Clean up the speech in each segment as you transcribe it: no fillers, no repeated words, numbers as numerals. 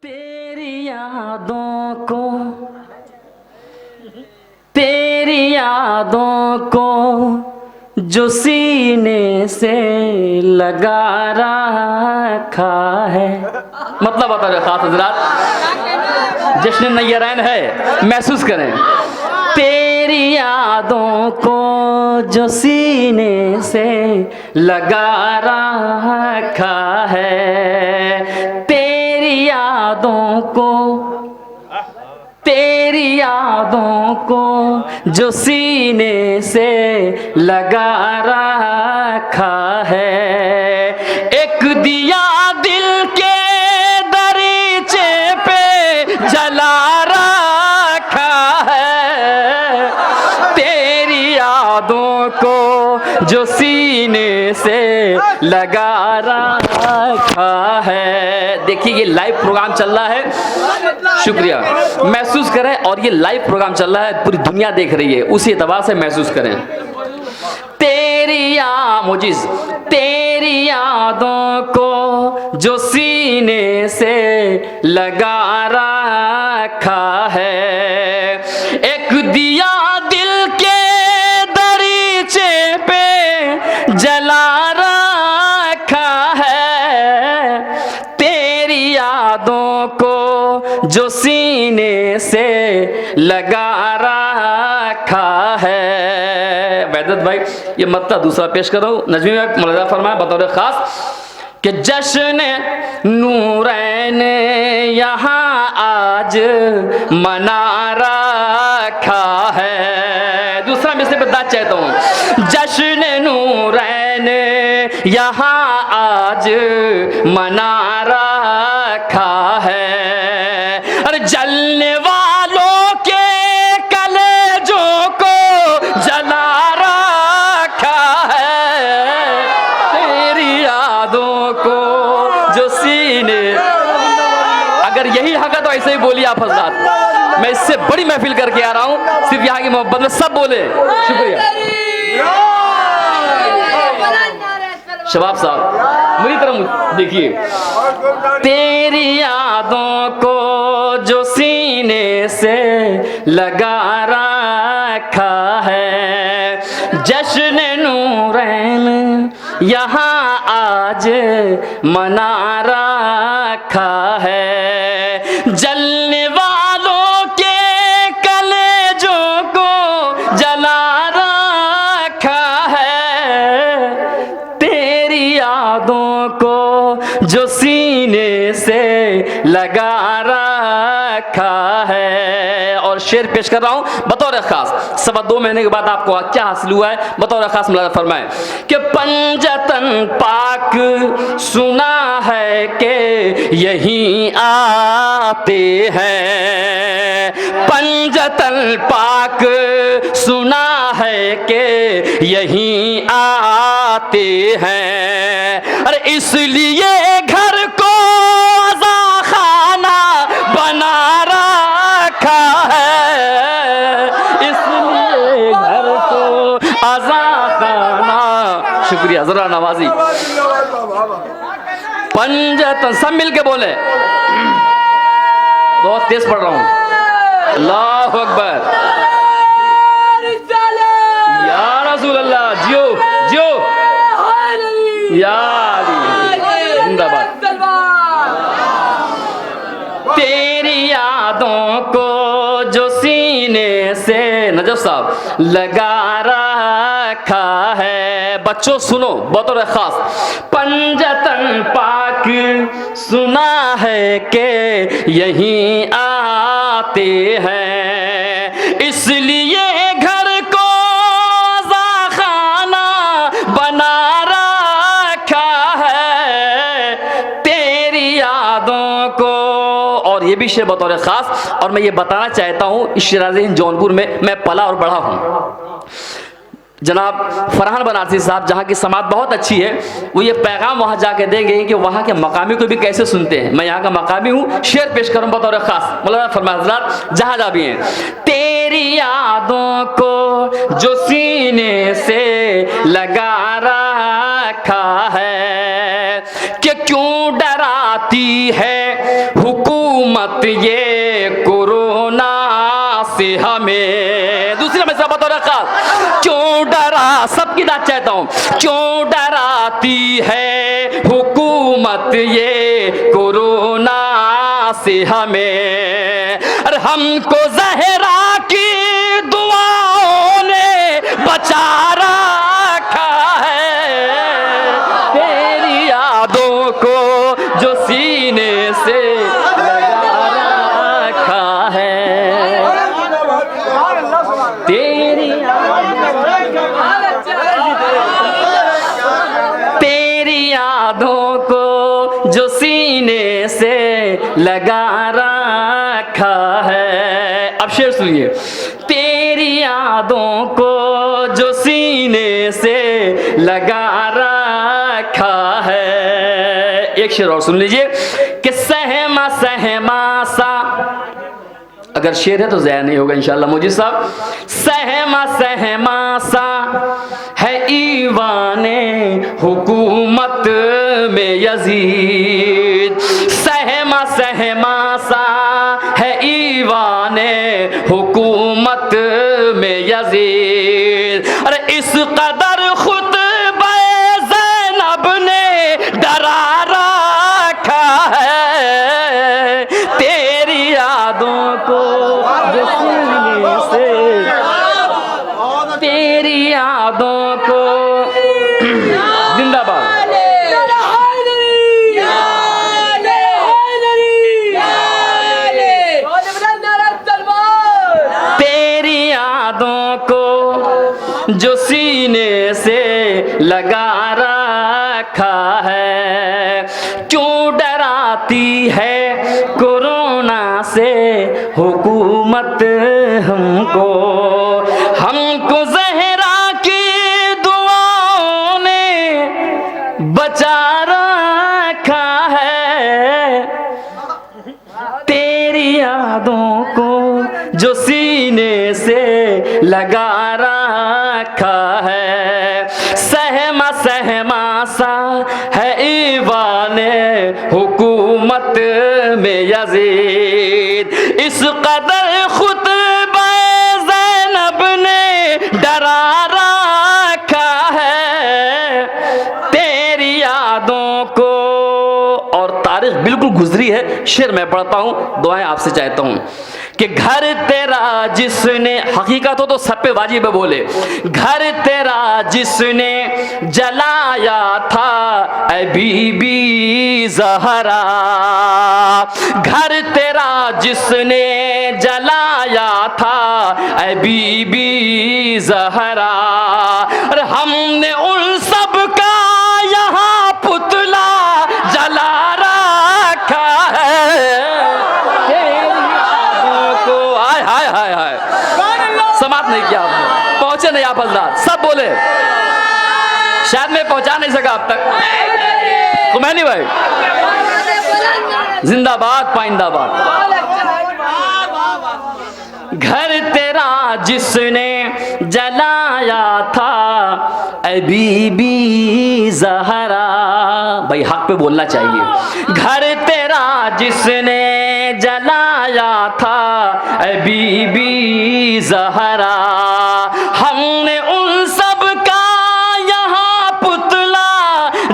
तेरी यादों को, तेरी यादों को जो सीने से लगा रखा है। मतलब बता रहे खास हजरात, जश्न नैयरैन है, महसूस करें। तेरी यादों को जो सीने से लगा रखा है, तेरी यादों को, तेरी यादों को जो सीने से लगा रखा है। एक दिया दिल के दरीचे पे जला रखा है, तेरी यादों को जो सीने से लगा रखा है। देखिए ये लाइव प्रोग्राम चल रहा है, शुक्रिया, महसूस करें। और ये लाइव प्रोग्राम चल रहा है, पूरी दुनिया देख रही है, उसी एतबार से महसूस करें। तेरी मोजिज, तेरी यादों को जो सीने से लगा रखा है। एक दिया दिल के दरीचे पे जला रखा है, तेरी यादों को जो सीने से लगा रखा है। वैदत भाई ये मत्ता दूसरा पेश करो, नजमी में मुलाजा फरमाए बतौर खास कि जश्न नूरैन यहाँ आज मना रखा है। दूसरा मैं इससे बता चाहता हूँ, जश्न नूरैन यहाँ आज मना रखा है। अरे जलने वालों के कलेजों को जला रखा है, तेरी यादों को जो सीने। अगर यही हक है तो ऐसे ही बोलिए आप हज़रात, मैं इससे बड़ी महफिल करके आ रहा हूँ, सिर्फ यहाँ की मोहब्बत में सब बोले। शुक्रिया शबाब साहब, मेरी तरफ देखिए। तेरी यादों को जो सीने से लगा रखा है, जश्न नूरैन यहाँ आज मना रखा है। जलने वालों के कलेजों को जला रखा है, तेरी यादों को जो सीने से लगा रखा है। और शेर पेश कर रहा हूं बतौर खास, 2.25 महीने के बाद आपको क्या हासिल हुआ है, बतौर खास मुलाज़ा फरमाएं कि पंजतन पाक सुना है कि यहीं आते हैं। पंजतन पाक सुना है कि यहीं आते हैं। अरे इसलिए घर को अज़ा खाना बना रखा है, इसलिए घर को अज़ा खाना। शुक्रिया जरा नवाजी। पंजतन सब मिल के बोले, बहुत तेज पढ़ रहा हूं। अल्लाहु अकबर, या रसूल अल्लाह, जियो जियो, या जिंदाबाद। तेरी यादों को जो सीने से, नजफ साहब, लगा रखा है। बच्चों सुनो बतौर खास, पंजतन पाक सुना है कि यहीं आते हैं, इसलिए घर को अज़ा खाना बना रखा है, तेरी यादों को। और ये भी शेर बतौर खास, और मैं ये बताना चाहता हूँ, इस शिराज़े हिंद जौनपुर में मैं पला और बढ़ा हूँ। जनाब फरहान बनारसी साहब, जहाँ की समाज बहुत अच्छी है, वो ये पैगाम वहाँ जाके देंगे कि वहाँ के मकामी को भी कैसे सुनते हैं। मैं यहाँ का मकामी हूँ, शेर पेश करूँ बतौर खास, मौलाना फरमाए हज़रात जहाँ जहाँ भी हैं। तेरी यादों को जो सीने से लगा रखा है, कि क्यों डराती है हुकूमत हुकूमत ये कोरोना से हमें। दूसरा मैं सब बता रखा, क्यों डरा, सबकी दाद चाहता हूँ, क्यों डराती है हुकूमत ये कोरोना से हमें। अरे हमको ज़हरा की दुआओं ने बचा रखा है, तेरी यादों को जो सीने से लगा रखा है, तेरी यादों को जो सीने से लगा रखा है। अब शेर सुनिए, तेरी यादों को जो सीने से लगा रखा है। एक शेर और सुन लीजिए कि सहमा सहमा सा, अगर शेर है तो ज़ाया नहीं होगा इंशाअल्लाह मुझे साहब। सहमा सहमा सा है ईवाने हुकूमत में यजीद, सहमा सहमा सा है ईवाने हुकूमत में यजीद। अरे इस कदर खुतबे ज़ैनब ने डरा रखा है, तेरी यादों को जो सीने से, तेरी यादों को। जिंदाबाद। तेरी यादों को जो सीने से लगा रखा है, क्यों डराती है कोरोना से हुकूमत हमको। हमको ज़हरा की दुआओं ने बचा रखा है, तेरी यादों को जो सीने से लगा रखा है। सहमा सहमा सा है ईवाने हुकूमत में यजीद, इस कदर खुतबे ज़ैनब ने डरा रखा है, तेरी यादों को। और तारीख बिल्कुल गुजरी है, शेर मैं पढ़ता हूँ, दुआएं आपसे चाहता हूँ कि घर तेरा जिसने, हकीकत हो तो सब पे वाजिब है बोले, घर तेरा जिसने जलाया था ऐ बीबी ज़हरा, घर तेरा जिसने जलाया था ऐ बीबी ज़हरा। और हमने उन सब का यहाँ पुतला जला रखा है, हाय हाय समाप्त नहीं किया आपने, पहुंचे नहीं आप हज़रात, सब बोले, शायद मैं पहुंचा नहीं सका अब तक। खुमैनी भाई जिंदाबाद पाइंदाबाद। घर तेरा जिसने जलाया था ऐ बीबी ज़हरा, भाई हक पे बोलना चाहिए। घर तेरा जिसने जलाया था ऐ बीबी ज़हरा, हमने उन सब का यहाँ पुतला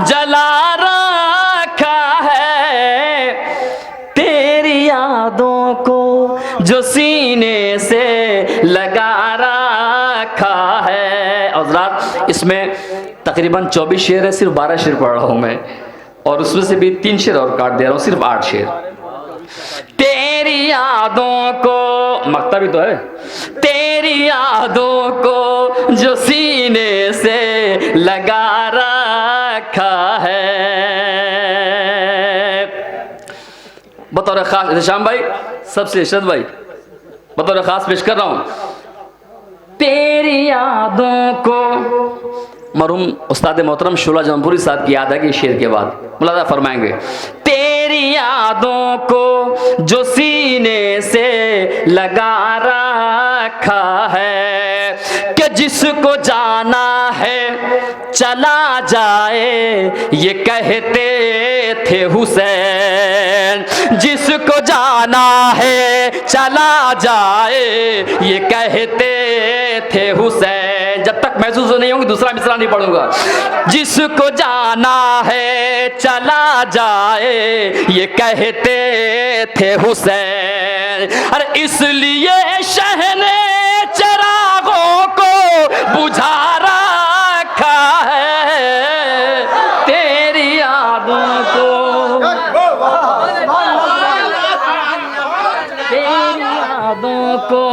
जला रखा है, तेरी यादों को जो सीने से लगा रखा है। हज़रात इसमें तकरीबन 24 शेर है, सिर्फ 12 शेर पढ़ रहा हूँ मैं, और उसमें से भी 3 शेर और काट दे रहा हूँ, सिर्फ 8 शेर। तेरी यादों को, मकता भी तो है, तेरी यादों को जो सीने से लगा रखा है। बतौर खास शाम भाई, सबसे इशरत भाई, बतौर खास पेश कर रहा हूँ। तेरी यादों को, मरहूम उस्ताद मोहतरम शोला जौनपुरी साहब की याद है कि शेर के बाद मुलाजा फरमाएंगे। तेरी यादों को जो सीने से लगा रखा है, कि जिसको जाना है चला जाए ये कहते थे हुसैन। जिसको जाना है चला जाए ये कहते थे हुसैन। जब तक महसूस नहीं होंगी दूसरा मिसरा नहीं पढ़ूंगा। जिसको जाना है चला जाए ये कहते थे हुसैन। अरे इसलिए शहने चरागों को बुझा रखा है तेरी यादों को, तेरी यादों को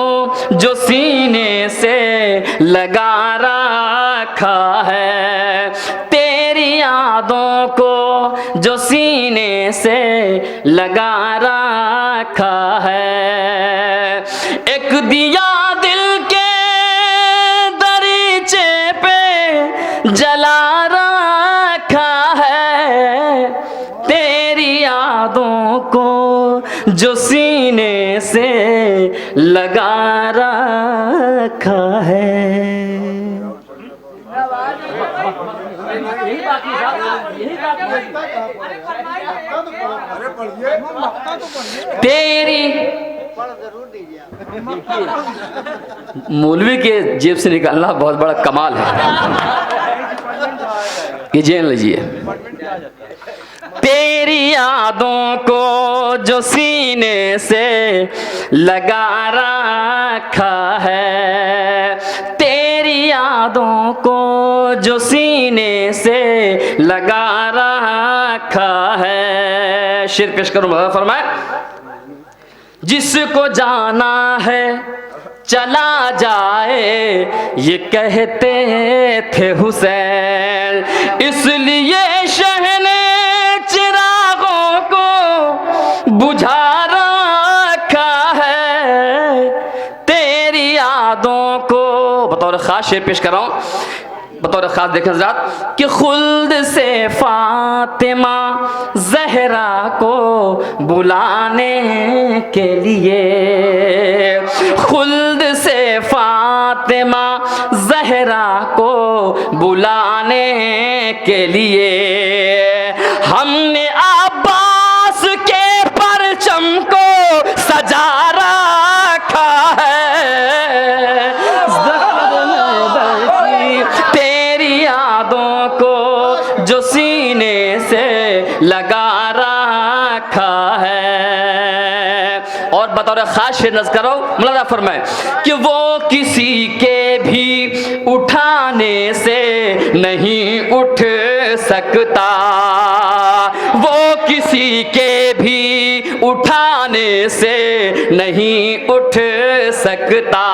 जो सीने से लगा रखा है। तेरी यादों को जो सीने से लगा रखा है। एक दिया दिल के दरीचे पे जला रखा है। तेरी यादों को जो सीने से लगा रखा है। तेरी मौलवी के जेब से निकालना बहुत बड़ा कमाल है, ये जान लीजिए। तेरी यादों को जो सीने से लगा रखा है। तेरी यादों को जो सीने से लगा रखा है। शेर पेश करूं, फरमाए जिसको जाना है चला जाए ये कहते थे हुसैन। इसलिए शहने चिरागों को बुझा रखा है तेरी यादों को। बतौर खास शेर पेश कर रहा हूं, बतौर खास देखें हज़रात कि खुल्द से फातिमा ज़हरा को बुलाने के लिए, खुल्द से फातिमा ज़हरा को बुलाने के लिए हमने अब्बास के परचम को सजा रखा है। तेरी यादों को जो सीने से लगा रखा है। और बतौर खास शेर नज़र करो, मुलाज़ा फरमाए कि वो किसी के भी उठाने से नहीं उठ सकता। वो किसी के भी उठाने से नहीं उठ सकता।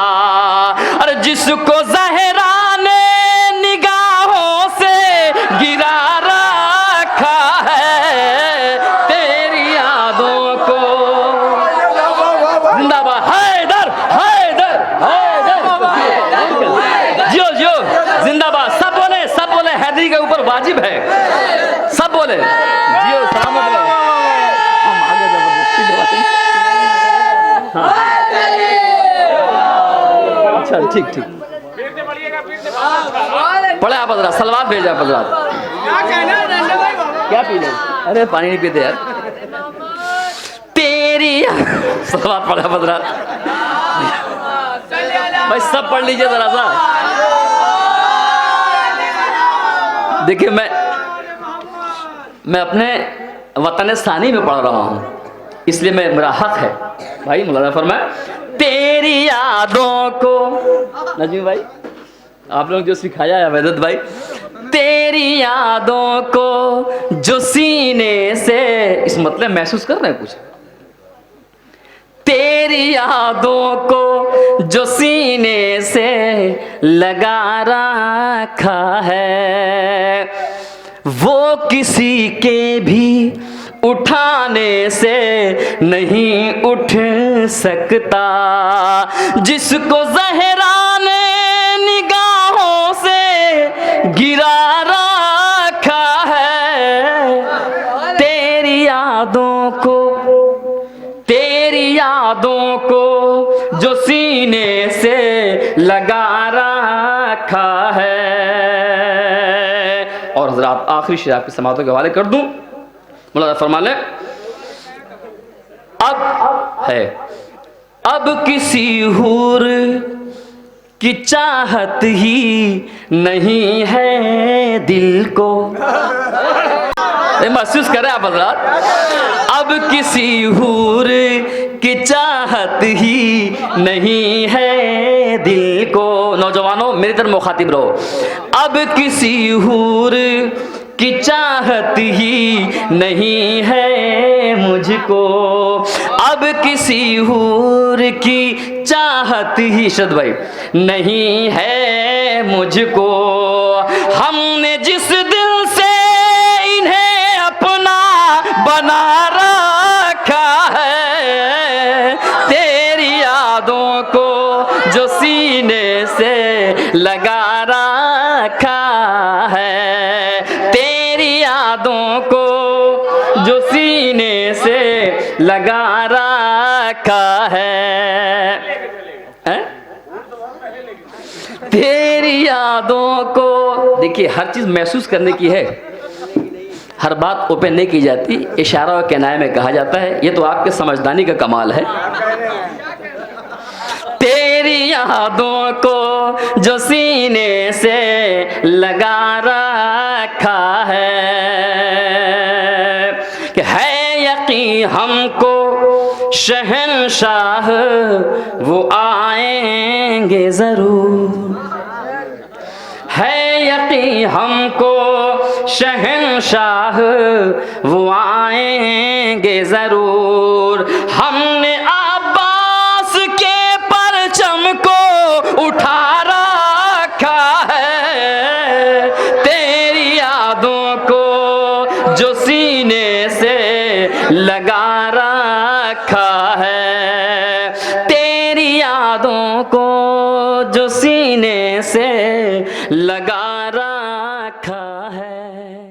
और जिसको ज़हरा ने निगाहों से गिरा रखा है तेरी यादों को। जिंदाबाद हैदर हैदर हैदर, जियो जियो जिंदाबाद। सब बोले हैदरी के ऊपर वाजिब है, सब बोले जियो सलामत रहो। अच्छा ठीक ठीक पढ़े आप हज़रात, सलवात भेजा आप हज़रात। क्या पी ले? अरे पानी नहीं पीते यार। तेरी सलवात पढ़े आप हज़रात भाई, सब पढ़ लीजिए जरा सा। देखिए मैं अपने वतन सानी में पढ़ रहा हूँ, इसलिए मेरा हक है भाई। मुलाज़ा फरमाए तेरी यादों को, नजीम भाई आप लोग जो सिखाया है वैदत भाई, तेरी यादों को जो सीने से, इस मतलब महसूस कर रहे हैं कुछ, तेरी यादों को जो सीने से लगा रखा है वो किसी के भी उठाने से नहीं उठ सकता। जिसको ज़हरा ने निगाहों से गिरा रखा है तेरी यादों को, तेरी यादों को जो सीने से लगा रखा है। साथ आखिरी शेर आपकी समातों के हवाले कर दूं। मौलाना फरमाने अब है, अब किसी हूर की चाहत ही नहीं है दिल को। महसूस करें आप हज़रात, अब किसी हूर की चाहत ही नहीं है दिल को। नौजवानों मेरी तरफ मुखातिब रहो। अब किसी हूर की चाहत ही नहीं है मुझको, अब किसी हूर की चाहत ही शद भाई नहीं है मुझको। हमने जिस दिल से इन्हें अपना बना रखा है, तेरी यादों को जो सीने से लगा रखा है, तेरी यादों को जो सीने से लगा रखा है, तेरी यादों को। देखिए हर चीज महसूस करने की है, हर बात ओपन नहीं की जाती, इशारा और किनारे में कहा जाता है। ये तो आपके समझदारी का कमाल है। तेरी यादों को जो सीने से लगा रखा है यकीन हमको शहंशाह वो आएंगे जरूर, है यकीन हमको शहंशाह वो आएंगे जरूर। हमने अब्बास के परचम को उठा रखा है, तेरी यादों को जो सीने से लगा रखा है, तेरी यादों को जो सीने से लगा रखा है।